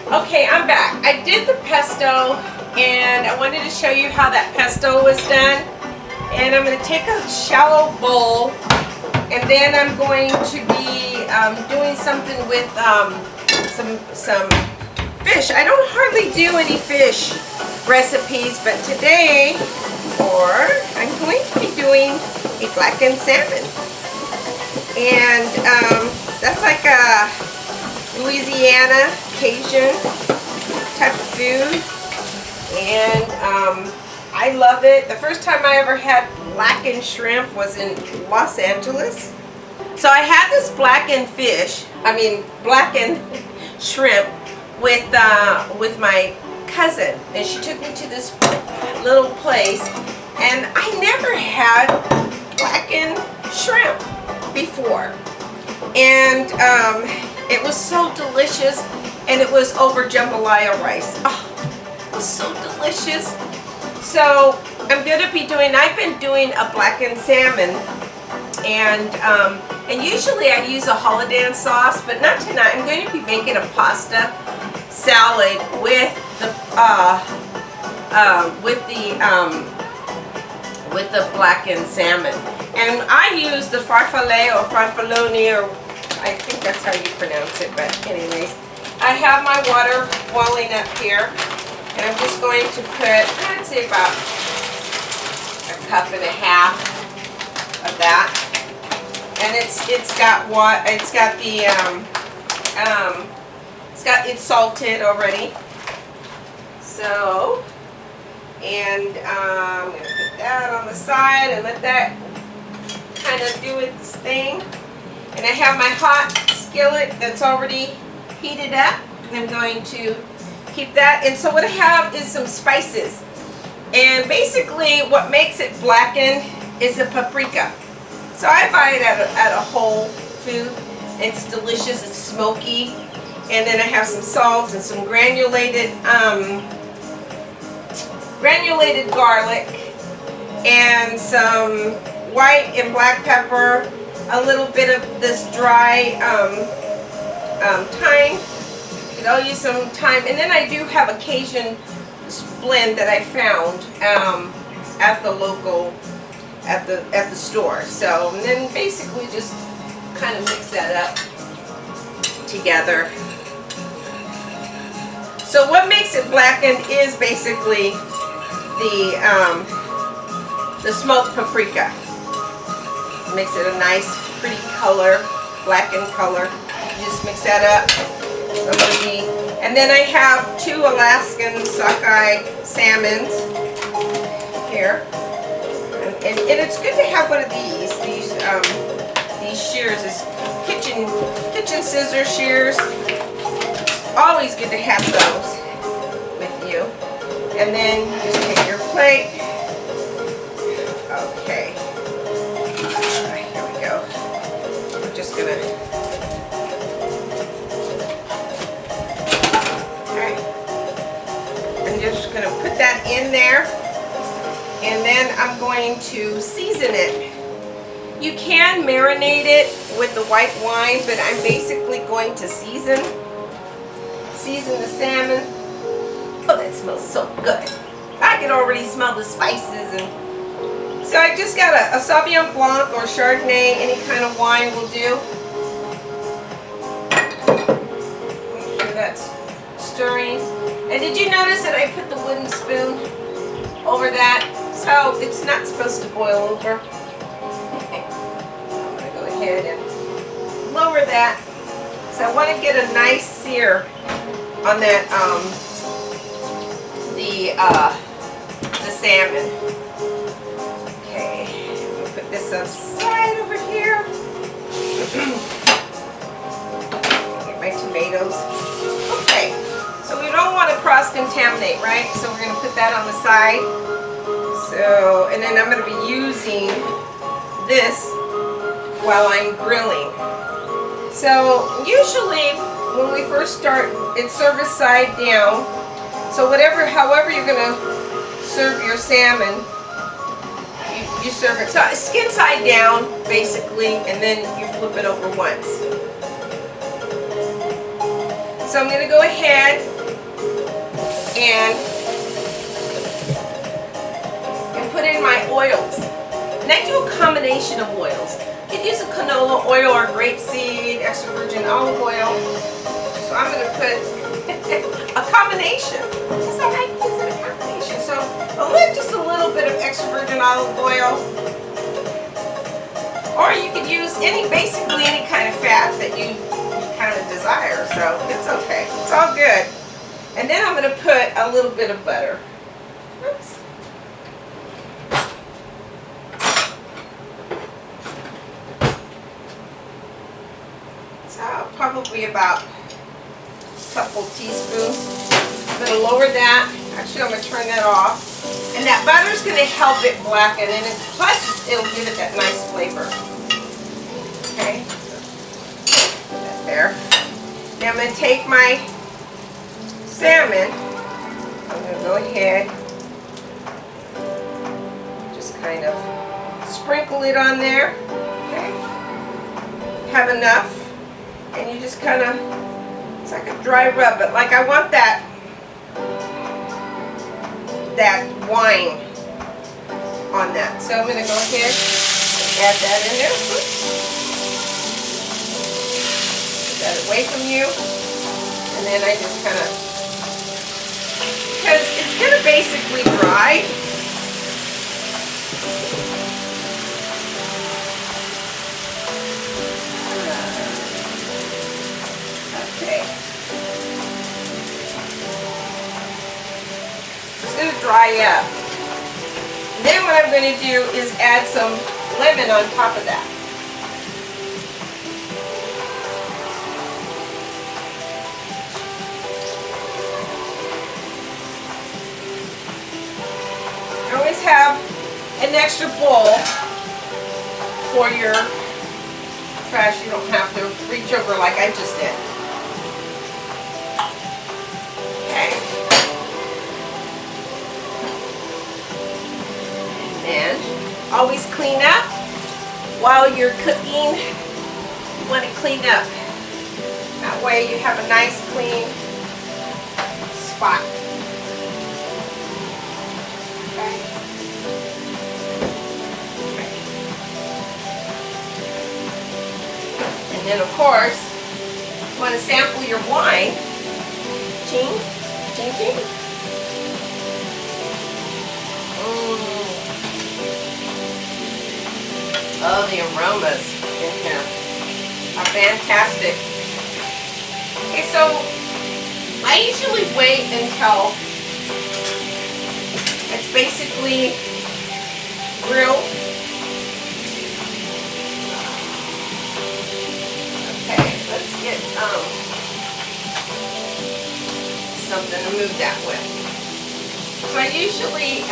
Okay, I'm back. I did the pesto and I wanted to show you how that pesto was done. And I'm going to take a shallow bowl and then I'm going to be doing something with some fish. I don't hardly do any fish recipes, but today I'm going to be doing a blackened salmon. And that's like a Louisiana Cajun type of food, and I love it. The first time I ever had blackened shrimp was in Los Angeles. So I had this blackened blackened shrimp with my cousin, and she took me to this little place, and I never had blackened shrimp before, and it was so delicious, and it was over jambalaya rice. Oh, it was so delicious. So I've been doing a blackened salmon, and usually I use a Holiday sauce, but not tonight. I'm going to be making a pasta salad with the blackened salmon, and I use the Farfelle or Farfelloni, or I think that's how you pronounce it, but anyways, I have my water boiling up here, and I'm just going to put, I'd say about a cup and a half of that, and it's salted already. So, and I'm going to put that on the side and let that kind of do its thing. And I have my hot skillet that's already heated up. I'm going to keep that. And so what I have is some spices. And basically what makes it blackened is the paprika. So I buy it at a Whole Food. It's delicious, it's smoky. And then I have some salt and some granulated garlic and some white and black pepper, a little bit of this dry thyme. I'll use some thyme, and then I do have a Cajun blend that I found at the store. So, and then basically just kind of mix that up together. So what makes it blackened is basically the smoked paprika. Makes it a nice, pretty color, blackened color. You just mix that up. And then I have 2 Alaskan sockeye salmons here. And it's good to have one of these shears, is kitchen scissor shears. Always good to have those with you. And then you just take your plate. Okay. Here we go. I'm just gonna. Alright. I'm just gonna put that in there. And then I'm going to season it. You can marinate it with the white wine, but I'm basically going to season the salmon. Oh, that smells so good. I can already smell the spices. And so I just got a Sauvignon Blanc or Chardonnay, any kind of wine will do. Make sure that's stirring. And did you notice that I put the wooden spoon over that? So it's not supposed to boil over. I'm going to go ahead and lower that. So I want to get a nice sear on that, the salmon. Okay, we'll put this aside over here. Get my tomatoes. Okay, so we don't want to cross-contaminate, right? So we're going to put that on the side. So, and then I'm going to be using this while I'm grilling. So usually when we first start, it's service side down. So however you're going to serve your salmon, you serve it. So skin side down basically, and then you flip it over once. So I'm going to go ahead and put in my oils. And I do a combination of oils. You could use a canola oil or grapeseed, extra virgin olive oil. So I'm going to put a combination. It's like I use it a combination. So just a little bit of extra virgin olive oil. Or you could use basically any kind of fat that you kind of desire. So it's okay. It's all good. And then I'm going to put a little bit of butter. Oops. So probably about a couple teaspoons. I'm going to lower that. Actually, I'm going to turn that off. And that butter is going to help it blacken, and plus it'll give it that nice flavor. Okay, put that there. Now I'm going to take my salmon. I'm going to go ahead, just kind of sprinkle it on there. Okay, have enough, and you just kind of, it's like a dry rub, but like I want that wine on that. So I'm going to go ahead and add that in there. Put that away from you. And then I just kind of, because it's going to basically dry. Okay. It's going to dry up. And then what I'm going to do is add some lemon on top of that. Always have an extra bowl for your trash. You don't have to reach over like I just did. Okay. And always clean up while you're cooking. You want to clean up. That way you have a nice clean spot. And then of course, you want to sample your wine. Ching, ching, ching. Oh, the aromas in here are fantastic. Okay, so I usually wait until it's basically grilled. Okay, let's get something to move that with. So I usually,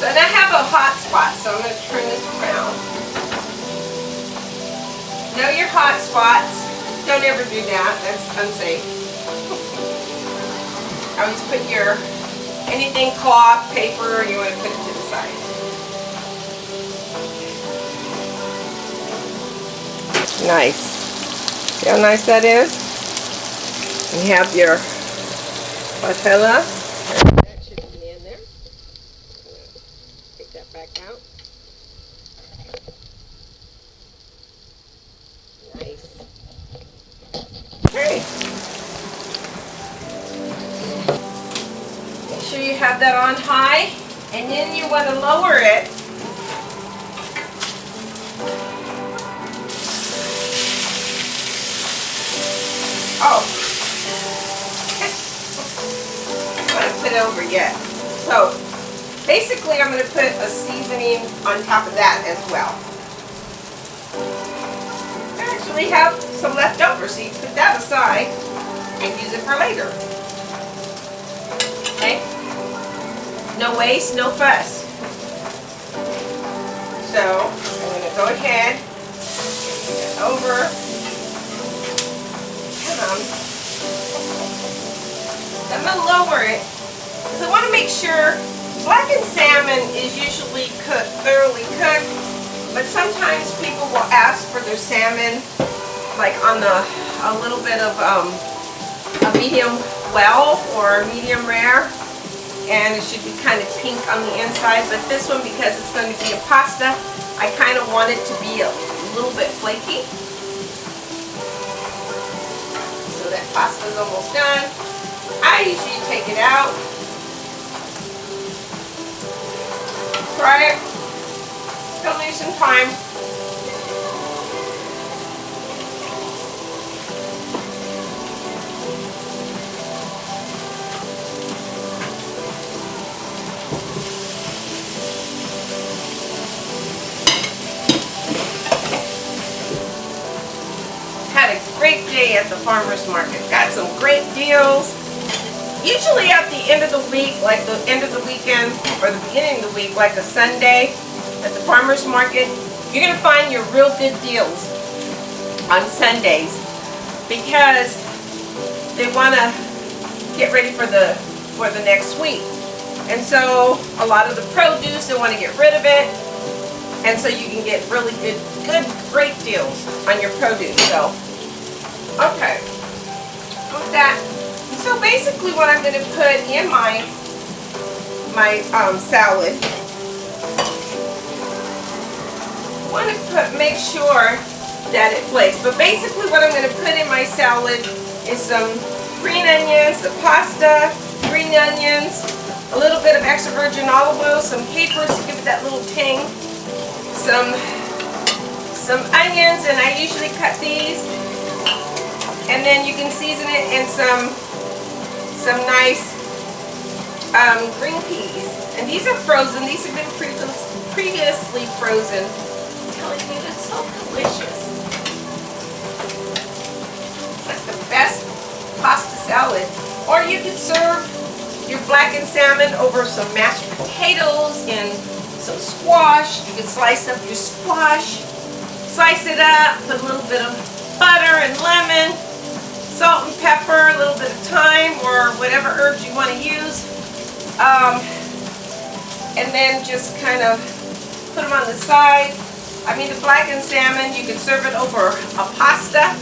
and I have a hot spot, so I'm going to turn this around. Know your hot spots. Don't ever do that. That's unsafe. Always put your anything cloth, paper, you want to put it to the side. Nice. See how nice that is? And you have your Farfelle. That should be in there. Take that back out. Nice. Okay. Make sure you have that on high, and then you want to lower it. Oh. I want to put it over yet. So basically I'm going to put a seasoning on top of that as well. I actually have some left over, so you can put that aside and use it for later. Okay? No waste, no fuss. So I'm going to go ahead, get it over. I'm going to lower it because I want to make sure blackened salmon is usually cooked, thoroughly cooked, but sometimes people will ask for their salmon like on a little bit of a beef medium well or medium rare, and it should be kind of pink on the inside. But this one, because it's going to be a pasta, I kind of want it to be a little bit flaky. So that pasta is almost done. I usually take it out, try it, still need some time. Had a great day at the farmer's market. Got some great deals. Usually at the end of the week, like the end of the weekend or the beginning of the week, like a Sunday at the farmer's market, you're going to find your real good deals on Sundays because they want to get ready for the next week. And so a lot of the produce, they want to get rid of it. And so you can get really good, great deals on your produce. So, okay, with that. So basically what I'm going to put in my salad, I want to make sure that it flakes. But basically what I'm going to put in my salad is some green onions, the pasta, green onions, a little bit of extra virgin olive oil, some capers to give it that little tang, some onions, and I usually cut these, and then you can season it in some nice green peas. And these are frozen. These have been previously frozen. I'm telling you, it's so delicious. That's the best pasta salad. Or you could serve your blackened salmon over some mashed potatoes and some squash. You could slice up your squash, slice it up, put a little bit of butter and lemon, salt and pepper, a little bit of thyme or whatever herbs you want to use, and then just kind of put them on the side. I mean, the blackened salmon, you can serve it over a pasta,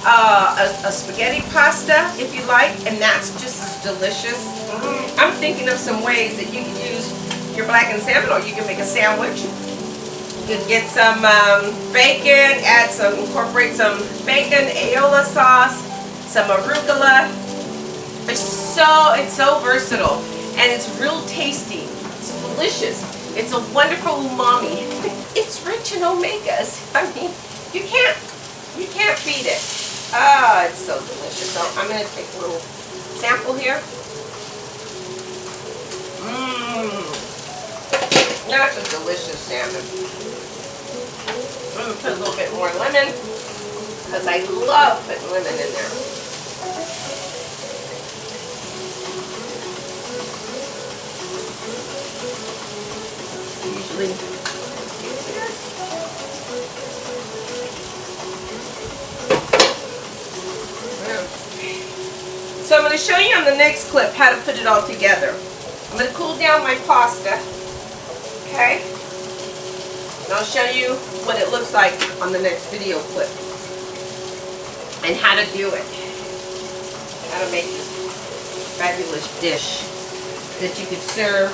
a spaghetti pasta if you like, and that's just as delicious. I'm thinking of some ways that you can use your blackened salmon, or you can make a sandwich. You can get some bacon, incorporate some bacon, aioli sauce, some arugula. It's so versatile, and it's real tasty. It's delicious. It's a wonderful umami. It's rich in omegas. I mean, you can't beat it. Ah, it's so delicious. So I'm gonna take a little sample here. That's a delicious salmon. I'm gonna put a little bit more lemon because I love putting lemon in there. Usually so I'm going to show you on the next clip how to put it all together. I'm going to cool down my pasta, okay? And I'll show you what it looks like on the next video clip and how to do it. How to make this fabulous dish that you could serve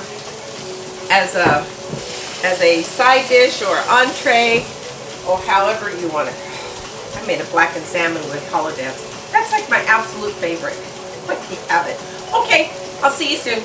as a side dish or entree or however you want it. I made a blackened salmon with holidays. That's like my absolute favorite. Let me have it. Okay, I'll see you soon.